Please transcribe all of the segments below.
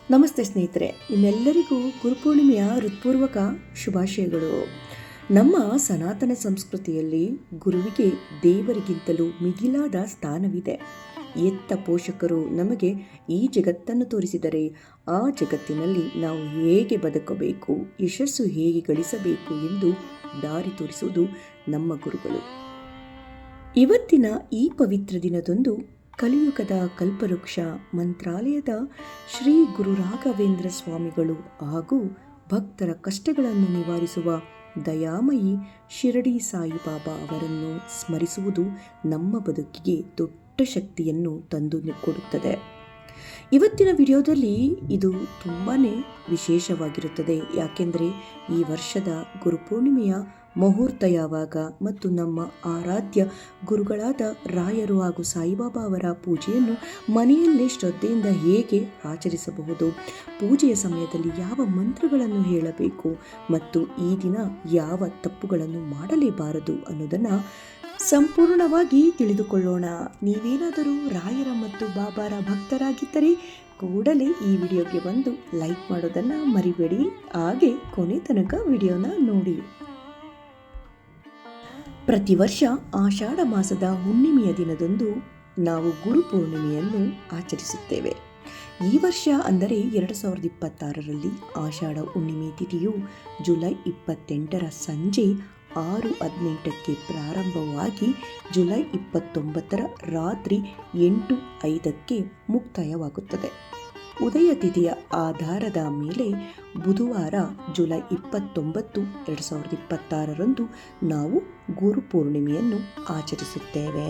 ನಮಸ್ತೆ ಸ್ನೇಹಿತರೆ, ನಿಮ್ಮೆಲ್ಲರಿಗೂ ಗುರುಪೂರ್ಣಿಮೆಯ ಹೃತ್ಪೂರ್ವಕ ಶುಭಾಶಯಗಳು. ನಮ್ಮ ಸನಾತನ ಸಂಸ್ಕೃತಿಯಲ್ಲಿ ಗುರುವಿಗೆ ದೇವರಿಗಿಂತಲೂ ಮಿಗಿಲಾದ ಸ್ಥಾನವಿದೆ. ಎತ್ತ ಪೋಷಕರು ನಮಗೆ ಈ ಜಗತ್ತನ್ನು ತೋರಿಸಿದರೆ ಆ ಜಗತ್ತಿನಲ್ಲಿ ನಾವು ಹೇಗೆ ಬದುಕಬೇಕು, ಯಶಸ್ಸು ಹೇಗೆ ಗಳಿಸಬೇಕು ಎಂದು ದಾರಿ ತೋರಿಸುವುದು ನಮ್ಮ ಗುರುಗಳು. ಇವತ್ತಿನ ಈ ಪವಿತ್ರ ದಿನದಂದು ಕಲಿಯುಗದ ಕಲ್ಪವೃಕ್ಷ ಮಂತ್ರಾಲಯದ ಶ್ರೀ ಗುರು ರಾಘವೇಂದ್ರ ಸ್ವಾಮಿಗಳು ಹಾಗೂ ಭಕ್ತರ ಕಷ್ಟಗಳನ್ನು ನಿವಾರಿಸುವ ದಯಾಮಯಿ ಶಿರಡಿ ಸಾಯಿಬಾಬಾ ಅವರನ್ನು ಸ್ಮರಿಸುವುದು ನಮ್ಮ ಬದುಕಿಗೆ ದೊಡ್ಡ ಶಕ್ತಿಯನ್ನು ತಂದು ಕೊಡುತ್ತದೆ. ಇವತ್ತಿನ ವಿಡಿಯೋದಲ್ಲಿ ಇದು ತುಂಬಾ ವಿಶೇಷವಾಗಿರುತ್ತದೆ. ಯಾಕೆಂದರೆ ಈ ವರ್ಷದ ಗುರುಪೂರ್ಣಿಮೆಯ ಮುಹೂರ್ತ ಯಾವಾಗ ಮತ್ತು ನಮ್ಮ ಆರಾಧ್ಯ ಗುರುಗಳಾದ ರಾಯರು ಹಾಗೂ ಸಾಯಿಬಾಬಾ ಅವರ ಪೂಜೆಯನ್ನು ಮನೆಯಲ್ಲೇ ಶ್ರದ್ಧೆಯಿಂದ ಹೇಗೆ ಆಚರಿಸಬಹುದು, ಪೂಜೆಯ ಸಮಯದಲ್ಲಿ ಯಾವ ಮಂತ್ರಗಳನ್ನು ಹೇಳಬೇಕು ಮತ್ತು ಈ ದಿನ ಯಾವ ತಪ್ಪುಗಳನ್ನು ಮಾಡಲೇಬಾರದು ಅನ್ನೋದನ್ನು ಸಂಪೂರ್ಣವಾಗಿ ತಿಳಿದುಕೊಳ್ಳೋಣ. ನೀವೇನಾದರೂ ರಾಯರ ಮತ್ತು ಬಾಬಾರ ಭಕ್ತರಾಗಿದ್ದರೆ ಕೂಡಲೇ ಈ ವಿಡಿಯೋಗೆ ಬಂದು ಲೈಕ್ ಮಾಡೋದನ್ನು ಮರಿಬೇಡಿ. ಹಾಗೆ ಕೊನೆ ತನಕ ವಿಡಿಯೋನ ನೋಡಿ. ಪ್ರತಿ ವರ್ಷ ಆಷಾಢ ಮಾಸದ ಹುಣ್ಣಿಮೆಯ ದಿನದಂದು ನಾವು ಗುರುಪೂರ್ಣಿಮೆಯನ್ನು ಆಚರಿಸುತ್ತೇವೆ. ಈ ವರ್ಷ ಅಂದರೆ 2026ರಲ್ಲಿ ಆಷಾಢ ಹುಣ್ಣಿಮೆ ತಿಥಿಯು ಜುಲೈ 28ರ ಸಂಜೆ 6:18ಕ್ಕೆ ಪ್ರಾರಂಭವಾಗಿ ಜುಲೈ 29ರ ರಾತ್ರಿ 8:05ಕ್ಕೆ ಮುಕ್ತಾಯವಾಗುತ್ತದೆ. ಉದಯ ತಿಥಿಯ ಆಧಾರದ ಮೇಲೆ ಬುಧವಾರ ಜುಲೈ 29, 2026ರಂದು ನಾವು ಗುರುಪೂರ್ಣಿಮೆಯನ್ನು ಆಚರಿಸುತ್ತೇವೆ.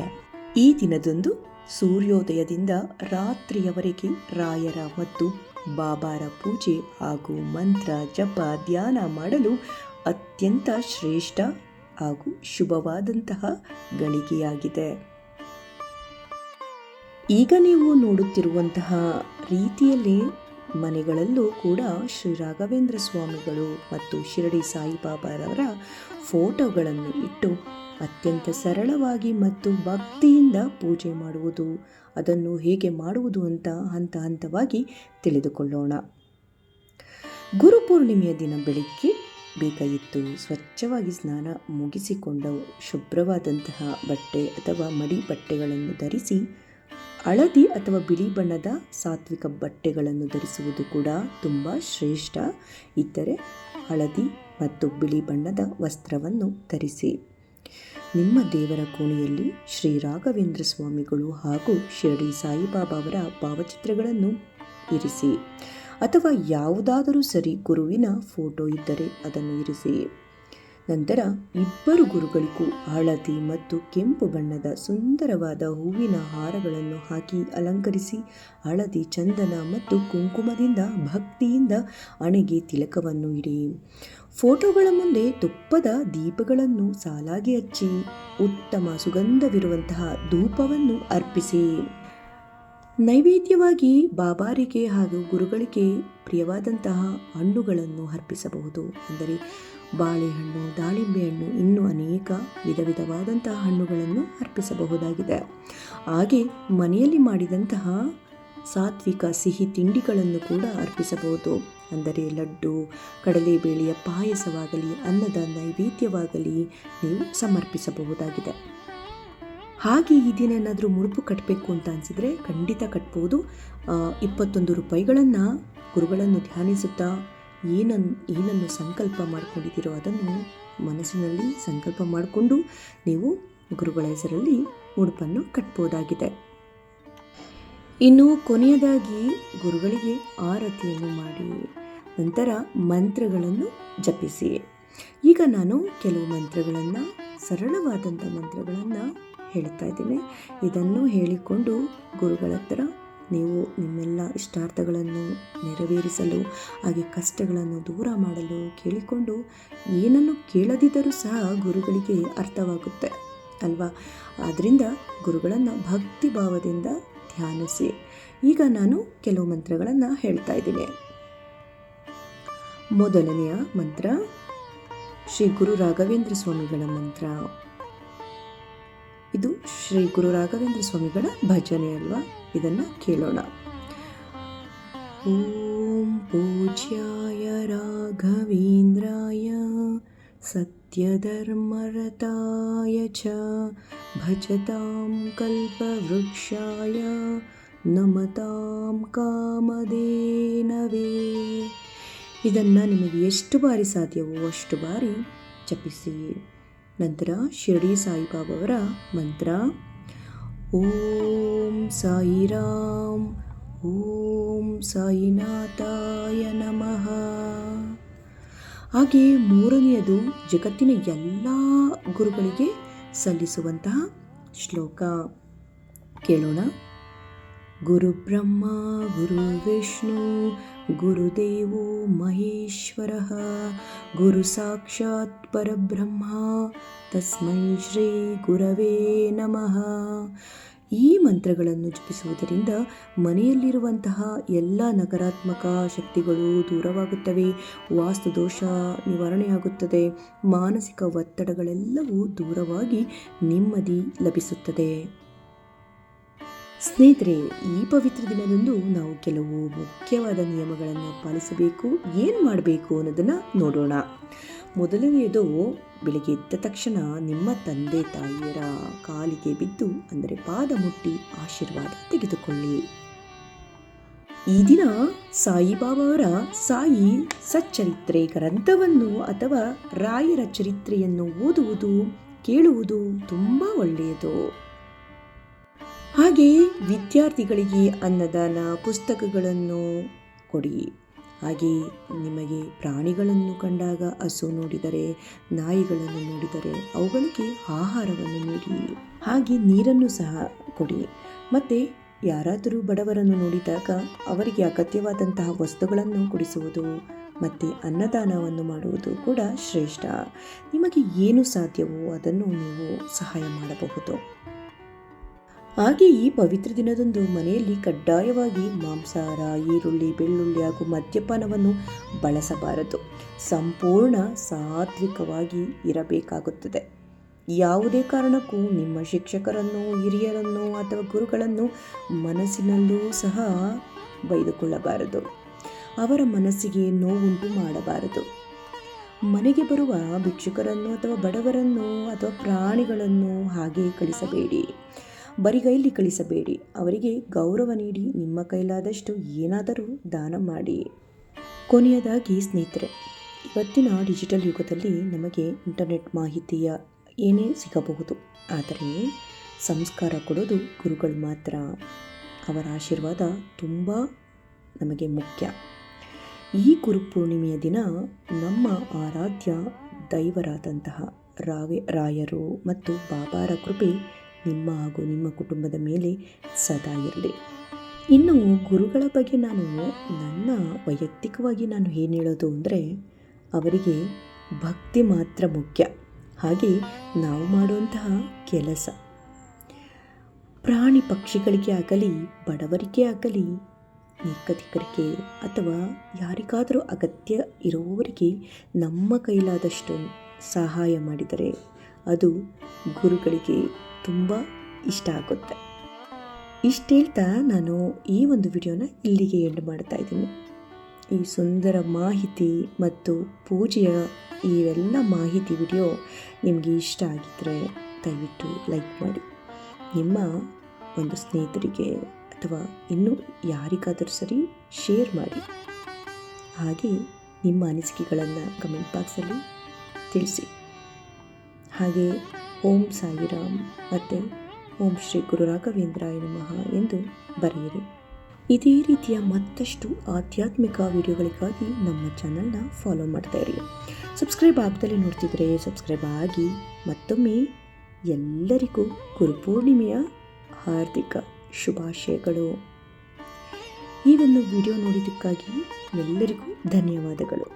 ಈ ದಿನದಂದು ಸೂರ್ಯೋದಯದಿಂದ ರಾತ್ರಿಯವರೆಗೆ ರಾಯರ ಮತ್ತು ಬಾಬಾರ ಪೂಜೆ ಹಾಗೂ ಮಂತ್ರ ಜಪ ಧ್ಯಾನ ಮಾಡಲು ಅತ್ಯಂತ ಶ್ರೇಷ್ಠ ಹಾಗೂ ಶುಭವಾದಂತಹ ಗಳಿಗೆಯಾಗಿದೆ. ಈಗ ನೀವು ನೋಡುತ್ತಿರುವಂತಹ ರೀತಿಯಲ್ಲಿ ಮನೆಗಳಲ್ಲೂ ಕೂಡ ಶ್ರೀ ರಾಘವೇಂದ್ರ ಸ್ವಾಮಿಗಳು ಮತ್ತು ಶಿರಡಿ ಸಾಯಿಬಾಬಾರವರ ಫೋಟೋಗಳನ್ನು ಇಟ್ಟು ಅತ್ಯಂತ ಸರಳವಾಗಿ ಮತ್ತು ಭಕ್ತಿಯಿಂದ ಪೂಜೆ ಮಾಡುವುದು, ಅದನ್ನು ಹೇಗೆ ಮಾಡುವುದು ಅಂತ ಹಂತ ಹಂತವಾಗಿ ತಿಳಿದುಕೊಳ್ಳೋಣ. ಗುರುಪೂರ್ಣಿಮೆಯ ದಿನ ಬೆಳಿಗ್ಗೆ ಬೇಗ ಎದ್ದು ಸ್ವಚ್ಛವಾಗಿ ಸ್ನಾನ ಮುಗಿಸಿಕೊಂಡು ಶುಭ್ರವಾದಂತಹ ಬಟ್ಟೆ ಅಥವಾ ಮಡಿ ಬಟ್ಟೆಗಳನ್ನು ಧರಿಸಿ ಹಳದಿ ಅಥವಾ ಬಿಳಿ ಬಣ್ಣದ ಸಾತ್ವಿಕ ಬಟ್ಟೆಗಳನ್ನು ಧರಿಸುವುದು ಕೂಡ ತುಂಬ ಶ್ರೇಷ್ಠ. ಇದ್ದರೆ ಹಳದಿ ಮತ್ತು ಬಿಳಿ ಬಣ್ಣದ ವಸ್ತ್ರವನ್ನು ಧರಿಸಿ ನಿಮ್ಮ ದೇವರ ಕೋಣೆಯಲ್ಲಿ ಶ್ರೀ ರಾಘವೇಂದ್ರ ಸ್ವಾಮಿಗಳು ಹಾಗೂ ಶಿರಡಿ ಸಾಯಿಬಾಬಾ ಅವರ ಭಾವಚಿತ್ರಗಳನ್ನು ಇರಿಸಿ, ಅಥವಾ ಯಾವುದಾದರೂ ಸರಿ ಗುರುವಿನ ಫೋಟೋ ಇದ್ದರೆ ಅದನ್ನು ಇರಿಸಿ. ನಂತರ ಇಬ್ಬರು ಗುರುಗಳಿಗೂ ಹಳದಿ ಮತ್ತು ಕೆಂಪು ಬಣ್ಣದ ಸುಂದರವಾದ ಹೂವಿನ ಹಾರಗಳನ್ನು ಹಾಕಿ ಅಲಂಕರಿಸಿ ಹಳದಿ, ಚಂದನ ಮತ್ತು ಕುಂಕುಮದಿಂದ ಭಕ್ತಿಯಿಂದ ಹಣೆಗೆ ತಿಲಕವನ್ನು ಇಡಿ. ಫೋಟೋಗಳ ಮುಂದೆ ತುಪ್ಪದ ದೀಪಗಳನ್ನು ಸಾಲಾಗಿ ಹಚ್ಚಿ ಉತ್ತಮ ಸುಗಂಧವಿರುವಂತಹ ಧೂಪವನ್ನು ಅರ್ಪಿಸಿ. ನೈವೇದ್ಯವಾಗಿ ಬಾಬಾರಿಗೆ ಹಾಗೂ ಗುರುಗಳಿಗೆ ಪ್ರಿಯವಾದಂತಹ ಹಣ್ಣುಗಳನ್ನು ಅರ್ಪಿಸಬಹುದು. ಅಂದರೆ ಬಾಳೆಹಣ್ಣು, ದಾಳಿಂಬೆ ಹಣ್ಣು, ಇನ್ನೂ ಅನೇಕ ವಿಧವಾದಂತಹ ಹಣ್ಣುಗಳನ್ನು ಅರ್ಪಿಸಬಹುದಾಗಿದೆ. ಹಾಗೆ ಮನೆಯಲ್ಲಿ ಮಾಡಿದಂತಹ ಸಾತ್ವಿಕ ಸಿಹಿ ತಿಂಡಿಗಳನ್ನು ಕೂಡ ಅರ್ಪಿಸಬಹುದು. ಅಂದರೆ ಲಡ್ಡು, ಕಡಲೆಬೇಳೆಯ ಪಾಯಸವಾಗಲಿ, ಅನ್ನದ ನೈವೇದ್ಯವಾಗಲಿ ನೀವು ಸಮರ್ಪಿಸಬಹುದಾಗಿದೆ. ಹಾಗೆ ಈ ದಿನ ಏನಾದರೂ ಮುಡುಪು ಕಟ್ಟಬೇಕು ಅಂತ ಅನಿಸಿದರೆ ಖಂಡಿತ ಕಟ್ಬೋದು. 21 ರೂಪಾಯಿಗಳನ್ನು ಗುರುಗಳನ್ನು ಧ್ಯಾನಿಸುತ್ತಾ ಏನನ್ನು ಸಂಕಲ್ಪ ಮಾಡಿಕೊಂಡಿದ್ದೀರೋ ಅದನ್ನು ಮನಸ್ಸಿನಲ್ಲಿ ಸಂಕಲ್ಪ ಮಾಡಿಕೊಂಡು ನೀವು ಗುರುಗಳ ಹೆಸರಲ್ಲಿ ಮುಡುಪನ್ನು ಕಟ್ಬೋದಾಗಿದೆ. ಇನ್ನು ಕೊನೆಯದಾಗಿ ಗುರುಗಳಿಗೆ ಆರತಿಯನ್ನು ಮಾಡಿ ನಂತರ ಮಂತ್ರಗಳನ್ನು ಜಪಿಸಿ. ಈಗ ನಾನು ಕೆಲವು ಮಂತ್ರಗಳನ್ನು, ಸರಳವಾದಂಥ ಮಂತ್ರಗಳನ್ನು ಹೇಳ್ತಾ ಇದ್ದೀನಿ. ಇದನ್ನು ಹೇಳಿಕೊಂಡು ಗುರುಗಳ ಹತ್ರ ನೀವು ನಿಮ್ಮೆಲ್ಲ ಇಷ್ಟಾರ್ಥಗಳನ್ನು ನೆರವೇರಿಸಲು ಹಾಗೆ ಕಷ್ಟಗಳನ್ನು ದೂರ ಮಾಡಲು ಕೇಳಿಕೊಂಡು, ಏನನ್ನು ಕೇಳದಿದ್ದರೂ ಸಹ ಗುರುಗಳಿಗೆ ಅರ್ಥವಾಗುತ್ತೆ ಅಲ್ವಾ? ಆದ್ದರಿಂದ ಗುರುಗಳನ್ನು ಭಕ್ತಿ ಭಾವದಿಂದ ಧ್ಯಾನಿಸಿ. ಈಗ ನಾನು ಕೆಲವು ಮಂತ್ರಗಳನ್ನು ಹೇಳ್ತಾ ಇದ್ದೀನಿ. ಮೊದಲನೆಯ ಮಂತ್ರ ಶ್ರೀ ಗುರು ರಾಘವೇಂದ್ರ ಸ್ವಾಮಿಗಳ ಮಂತ್ರ. ಇದು ಶ್ರೀ ಗುರು ರಾಘವೇಂದ್ರ ಸ್ವಾಮಿಗಳ ಭಜನೆ ಅಲ್ವಾ? ಇದನ್ನು ಕೇಳೋಣ. ಓಂ ಪೂಜ್ಯಾಯ ರಾಘವೇಂದ್ರಾಯ ಸತ್ಯಧರ್ಮರತಾಯ ಚ ಭಜತಾಂ ಕಲ್ಪವೃಕ್ಷಾಯ ನಮತಾಂ ಕಾಮಧೇನವೇ. ಇದನ್ನು ನಿಮಗೆ ಎಷ್ಟು ಬಾರಿ ಸಾಧ್ಯವೋ ಅಷ್ಟು ಬಾರಿ ಜಪಿಸಿ. ನಂತರ ಶಿರಡಿ ಸಾಯಿಬಾಬಾವರ ಮಂತ್ರ ಓಂ ಸಾಯಿರಾಮ್ ಓಂ ಸಾಯಿನಾಥಾಯ ನಮಃ. ಹಾಗೆ ಮೂರನೆಯದು ಜಗತ್ತಿನ ಎಲ್ಲ ಗುರುಗಳಿಗೆ ಸಲ್ಲಿಸುವಂತಹ ಶ್ಲೋಕ ಕೇಳೋಣ. ಗುರು ಬ್ರಹ್ಮ ಗುರು ವಿಷ್ಣು ಗುರುದೇವೋ ಮಹೇಶ್ವರ ಗುರು ಸಾಕ್ಷಾತ್ ಪರಬ್ರಹ್ಮ ತಸ್ಮೈ ಶ್ರೀ ಗುರವೇ ನಮಃ. ಈ ಮಂತ್ರಗಳನ್ನು ಜಪಿಸುವುದರಿಂದ ಮನೆಯಲ್ಲಿರುವಂತಹ ಎಲ್ಲ ನಕಾರಾತ್ಮಕ ಶಕ್ತಿಗಳು ದೂರವಾಗುತ್ತವೆ, ವಾಸ್ತುದೋಷ ನಿವಾರಣೆಯಾಗುತ್ತದೆ, ಮಾನಸಿಕ ಒತ್ತಡಗಳೆಲ್ಲವೂ ದೂರವಾಗಿ ನೆಮ್ಮದಿ ಲಭಿಸುತ್ತದೆ. ಸ್ನೇಹಿತರೆ, ಈ ಪವಿತ್ರ ದಿನದಂದು ನಾವು ಕೆಲವು ಮುಖ್ಯವಾದ ನಿಯಮಗಳನ್ನು ಪಾಲಿಸಬೇಕು. ಏನು ಮಾಡಬೇಕು ಅನ್ನೋದನ್ನು ನೋಡೋಣ. ಮೊದಲನೆಯದು, ಬೆಳಗ್ಗೆ ಎದ್ದ ತಕ್ಷಣ ನಿಮ್ಮ ತಂದೆ ತಾಯಿಯರ ಕಾಲಿಗೆ ಬಿದ್ದು, ಅಂದರೆ ಪಾದ ಮುಟ್ಟಿ ಆಶೀರ್ವಾದ ತೆಗೆದುಕೊಳ್ಳಿ. ಈ ದಿನ ಸಾಯಿಬಾಬಾವರ ಸಾಯಿ ಸಚ್ಚರಿತ್ರೆ ಗ್ರಂಥವನ್ನು ಅಥವಾ ರಾಯರ ಚರಿತ್ರೆಯನ್ನು ಓದುವುದು ಕೇಳುವುದು ತುಂಬ ಒಳ್ಳೆಯದು. ಹಾಗೆ ವಿದ್ಯಾರ್ಥಿಗಳಿಗೆ ಅನ್ನದಾನ ಪುಸ್ತಕಗಳನ್ನು ಕೊಡಿ. ಹಾಗೆ ನಿಮಗೆ ಪ್ರಾಣಿಗಳನ್ನು ಕಂಡಾಗ, ಹಸು ನೋಡಿದರೆ, ನಾಯಿಗಳನ್ನು ನೋಡಿದರೆ ಅವುಗಳಿಗೆ ಆಹಾರವನ್ನು ನೀಡಿ. ಹಾಗೆ ನೀರನ್ನು ಸಹ ಕೊಡಿ. ಮತ್ತು ಯಾರಾದರೂ ಬಡವರನ್ನು ನೋಡಿದಾಗ ಅವರಿಗೆ ಅಗತ್ಯವಾದಂತಹ ವಸ್ತುಗಳನ್ನು ಕೊಡಿಸುವುದು ಮತ್ತು ಅನ್ನದಾನವನ್ನು ಮಾಡುವುದು ಕೂಡ ಶ್ರೇಷ್ಠ. ನಿಮಗೆ ಏನು ಸಾಧ್ಯವೋ ಅದನ್ನು ನೀವು ಸಹಾಯ ಮಾಡಬಹುದು. ಹಾಗೆ ಈ ಪವಿತ್ರ ದಿನದಂದು ಮನೆಯಲ್ಲಿ ಕಡ್ಡಾಯವಾಗಿ ಮಾಂಸಾಹಾರ, ಈರುಳ್ಳಿ, ಬೆಳ್ಳುಳ್ಳಿ ಹಾಗೂ ಮದ್ಯಪಾನವನ್ನು ಬಳಸಬಾರದು. ಸಂಪೂರ್ಣ ಸಾತ್ವಿಕವಾಗಿ ಇರಬೇಕಾಗುತ್ತದೆ. ಯಾವುದೇ ಕಾರಣಕ್ಕೂ ನಿಮ್ಮ ಶಿಕ್ಷಕರನ್ನು, ಹಿರಿಯರನ್ನು ಅಥವಾ ಗುರುಗಳನ್ನು ಮನಸ್ಸಿನಲ್ಲೂ ಸಹ ಬೈದುಕೊಳ್ಳಬಾರದು. ಅವರ ಮನಸ್ಸಿಗೆ ನೋವುಂಟು ಮಾಡಬಾರದು. ಮನೆಗೆ ಬರುವ ಭಿಕ್ಷುಕರನ್ನು ಅಥವಾ ಬಡವರನ್ನು ಅಥವಾ ಪ್ರಾಣಿಗಳನ್ನು ಹಾಗೆ ಕಳಿಸಬೇಡಿ. ಬರಿಗೈಲಿ ಕಳಿಸಬೇಡಿ. ಅವರಿಗೆ ಗೌರವ ನೀಡಿ ನಿಮ್ಮ ಕೈಲಾದಷ್ಟು ಏನಾದರೂ ದಾನ ಮಾಡಿ. ಕೊನೆಯದಾಗಿ ಸ್ನೇಹಿತರೆ, ಇವತ್ತಿನ ಡಿಜಿಟಲ್ ಯುಗದಲ್ಲಿ ನಮಗೆ ಇಂಟರ್ನೆಟ್ ಮಾಹಿತಿಯ ಏನೇ ಸಿಗಬಹುದು. ಆದರೆ ಸಂಸ್ಕಾರ ಕೊಡೋದು ಗುರುಗಳು ಮಾತ್ರ. ಅವರ ಆಶೀರ್ವಾದ ತುಂಬ ನಮಗೆ ಮುಖ್ಯ. ಈ ಗುರುಪೂರ್ಣಿಮೆಯ ದಿನ ನಮ್ಮ ಆರಾಧ್ಯ ದೈವರಾದಂತಹ ರಾಯರು ಮತ್ತು ಬಾಬಾರ ಕೃಪೆ ನಿಮ್ಮ ಹಾಗೂ ನಿಮ್ಮ ಕುಟುಂಬದ ಮೇಲೆ ಸದಾ ಇರಲಿ. ಇನ್ನು ಗುರುಗಳ ಬಗ್ಗೆ ನನ್ನ ವೈಯಕ್ತಿಕವಾಗಿ ನಾನು ಏನು ಹೇಳೋದು ಅಂದರೆ, ಅವರಿಗೆ ಭಕ್ತಿ ಮಾತ್ರ ಮುಖ್ಯ. ಹಾಗೆ ನಾವು ಮಾಡುವಂತಹ ಕೆಲಸ ಪ್ರಾಣಿ ಪಕ್ಷಿಗಳಿಗೆ ಆಗಲಿ, ಬಡವರಿಗೆ ಆಗಲಿ, ನಿರ್ಗತಿಕರಿಗೆ ಅಥವಾ ಯಾರಿಗಾದರೂ ಅಗತ್ಯ ಇರುವವರಿಗೆ ನಮ್ಮ ಕೈಲಾದಷ್ಟು ಸಹಾಯ ಮಾಡಿದರೆ ಅದು ಗುರುಗಳಿಗೆ ತುಂಬ ಇಷ್ಟ ಆಗುತ್ತೆ. ಇಷ್ಟು ಹೇಳ್ತಾ ನಾನು ಈ ಒಂದು ವಿಡಿಯೋನ ಇಲ್ಲಿಗೆ ಎಂಡ್ ಮಾಡ್ತಾ ಇದ್ದೀನಿ. ಈ ಸುಂದರ ಮಾಹಿತಿ ಮತ್ತು ಪೂಜೆಯ ಇವೆಲ್ಲ ಮಾಹಿತಿ ವಿಡಿಯೋ ನಿಮಗೆ ಇಷ್ಟ ಆಗಿದ್ದರೆ ದಯವಿಟ್ಟು ಲೈಕ್ ಮಾಡಿ. ನಿಮ್ಮ ಒಂದು ಸ್ನೇಹಿತರಿಗೆ ಅಥವಾ ಇನ್ನೂ ಯಾರಿಗಾದರೂ ಸರಿ ಶೇರ್ ಮಾಡಿ. ಹಾಗೆ ನಿಮ್ಮ ಅನಿಸಿಕೆಗಳನ್ನು ಕಮೆಂಟ್ ಬಾಕ್ಸಲ್ಲಿ ತಿಳಿಸಿ. ಹಾಗೆ ಓಂ ಸಾಯಿರಾಮ್ ಮತ್ತು ಓಂ ಶ್ರೀ ಗುರು ರಾಘವೇಂದ್ರಾಯ ನಮಃ ಎಂದು ಬರೆಯಿರಿ. ಇದೇ ರೀತಿಯ ಮತ್ತಷ್ಟು ಆಧ್ಯಾತ್ಮಿಕ ವಿಡಿಯೋಗಳಿಗಾಗಿ ನಮ್ಮ ಚಾನಲ್ನ ಫಾಲೋ ಮಾಡ್ತಾ ಇರಿ. ಸಬ್ಸ್ಕ್ರೈಬ್ ಆಗದಲ್ಲೇ ನೋಡ್ತಿದ್ರೆ ಸಬ್ಸ್ಕ್ರೈಬ್ ಆಗಿ. ಮತ್ತೊಮ್ಮೆ ಎಲ್ಲರಿಗೂ ಗುರುಪೂರ್ಣಿಮೆಯ ಹಾರ್ದಿಕ ಶುಭಾಶಯಗಳು. ಈ ಒಂದು ವಿಡಿಯೋ ನೋಡಿದ್ದಕ್ಕಾಗಿ ಎಲ್ಲರಿಗೂ ಧನ್ಯವಾದಗಳು.